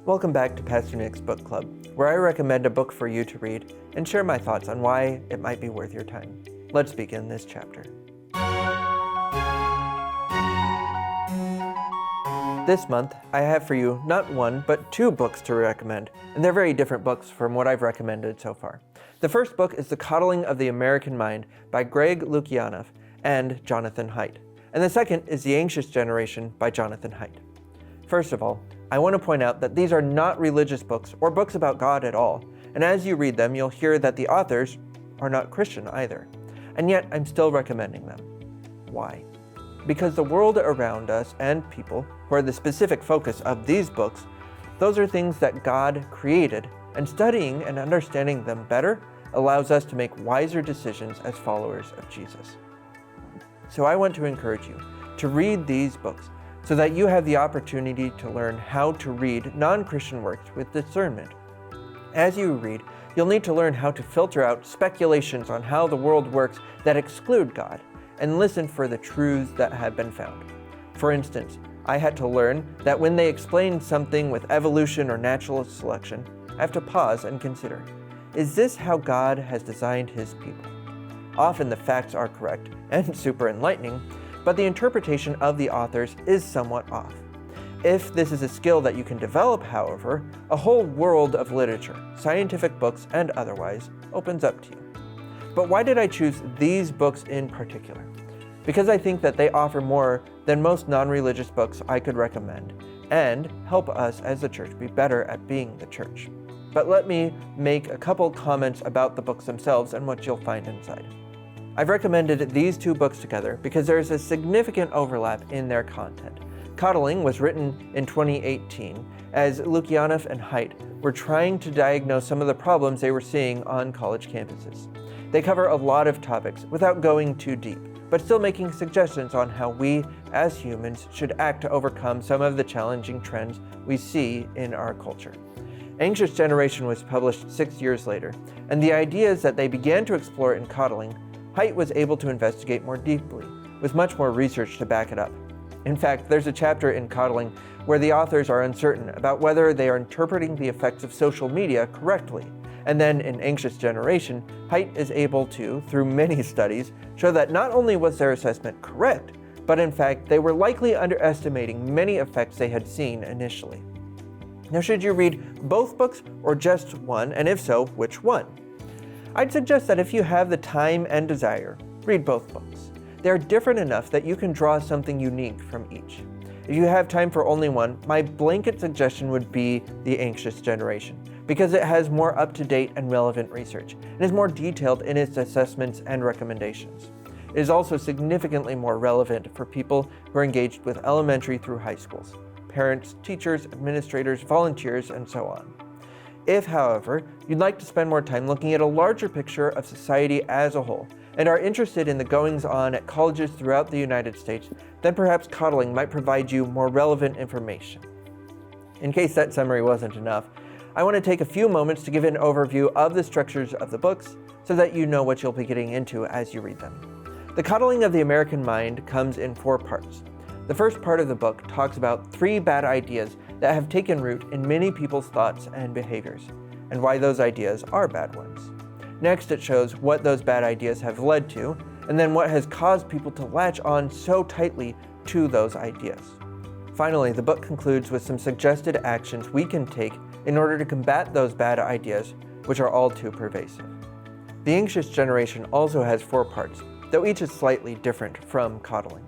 Welcome back to Pastor Nick's Book Club, where I recommend a book for you to read and share my thoughts on why it might be worth your time. Let's begin this chapter. This month, I have for you not one, but two books to recommend, and they're very different books from what I've recommended so far. The first book is The Coddling of the American Mind by Greg Lukianoff and Jonathan Haidt, and the second is The Anxious Generation by Jonathan Haidt. First of all, I want to point out that these are not religious books or books about God at all, and as you read them, you'll hear that the authors are not Christian either. And yet, I'm still recommending them. Why? Because the world around us and people, who are the specific focus of these books, those are things that God created, and studying and understanding them better allows us to make wiser decisions as followers of Jesus. So I want to encourage you to read these books so that you have the opportunity to learn how to read non-Christian works with discernment. As you read, you'll need to learn how to filter out speculations on how the world works that exclude God, and listen for the truths that have been found. For instance, I had to learn that when they explain something with evolution or natural selection, I have to pause and consider, is this how God has designed his people? Often the facts are correct and super enlightening, but the interpretation of the authors is somewhat off. If this is a skill that you can develop, however, a whole world of literature, scientific books and otherwise, opens up to you. But why did I choose these books in particular? Because I think that they offer more than most non-religious books I could recommend, and help us as the church be better at being the church. But let me make a couple comments about the books themselves and what you'll find inside. I've recommended these two books together because there is a significant overlap in their content. Coddling was written in 2018 as Lukianoff and Haidt were trying to diagnose some of the problems they were seeing on college campuses. They cover a lot of topics without going too deep, but still making suggestions on how we, as humans, should act to overcome some of the challenging trends we see in our culture. Anxious Generation was published 6 years later, and the ideas that they began to explore in Coddling, Haidt was able to investigate more deeply, with much more research to back it up. In fact, there's a chapter in Coddling where the authors are uncertain about whether they are interpreting the effects of social media correctly. And then in Anxious Generation, Haidt is able to, through many studies, show that not only was their assessment correct, but in fact, they were likely underestimating many effects they had seen initially. Now, should you read both books or just one, and if so, which one? I'd suggest that if you have the time and desire, read both books. They are different enough that you can draw something unique from each. If you have time for only one, my blanket suggestion would be The Anxious Generation, because it has more up-to-date and relevant research, and is more detailed in its assessments and recommendations. It is also significantly more relevant for people who are engaged with elementary through high schools, parents, teachers, administrators, volunteers, and so on. If, however, you'd like to spend more time looking at a larger picture of society as a whole, and are interested in the goings-on at colleges throughout the United States, then perhaps Coddling might provide you more relevant information. In case that summary wasn't enough, I want to take a few moments to give an overview of the structures of the books so that you know what you'll be getting into as you read them. The Coddling of the American Mind comes in 4 parts. The first part of the book talks about 3 bad ideas that have taken root in many people's thoughts and behaviors, and why those ideas are bad ones. Next, it shows what those bad ideas have led to, and then what has caused people to latch on so tightly to those ideas. Finally, the book concludes with some suggested actions we can take in order to combat those bad ideas, which are all too pervasive. The Anxious Generation also has 4 parts, though each is slightly different from Coddling.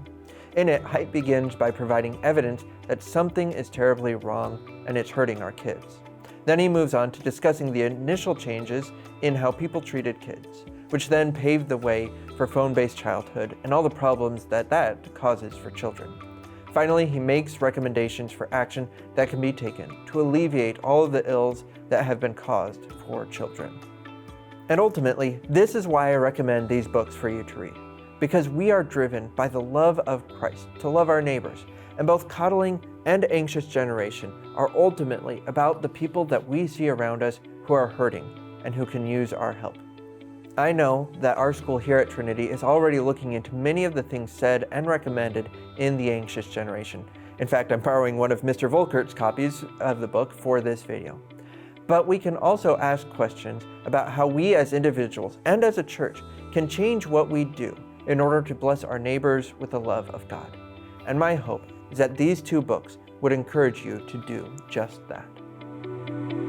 In it, Haidt begins by providing evidence that something is terribly wrong and it's hurting our kids. Then he moves on to discussing the initial changes in how people treated kids, which then paved the way for phone-based childhood and all the problems that causes for children. Finally, he makes recommendations for action that can be taken to alleviate all of the ills that have been caused for children. And ultimately, this is why I recommend these books for you to read. Because we are driven by the love of Christ to love our neighbors, and both Coddling and Anxious Generation are ultimately about the people that we see around us who are hurting and who can use our help. I know that our school here at Trinity is already looking into many of the things said and recommended in The Anxious Generation, In fact, I'm borrowing one of Mr. Volkert's copies of the book for this video. But we can also ask questions about how we as individuals and as a church can change what we do in order to bless our neighbors with the love of God. And my hope is that these two books would encourage you to do just that.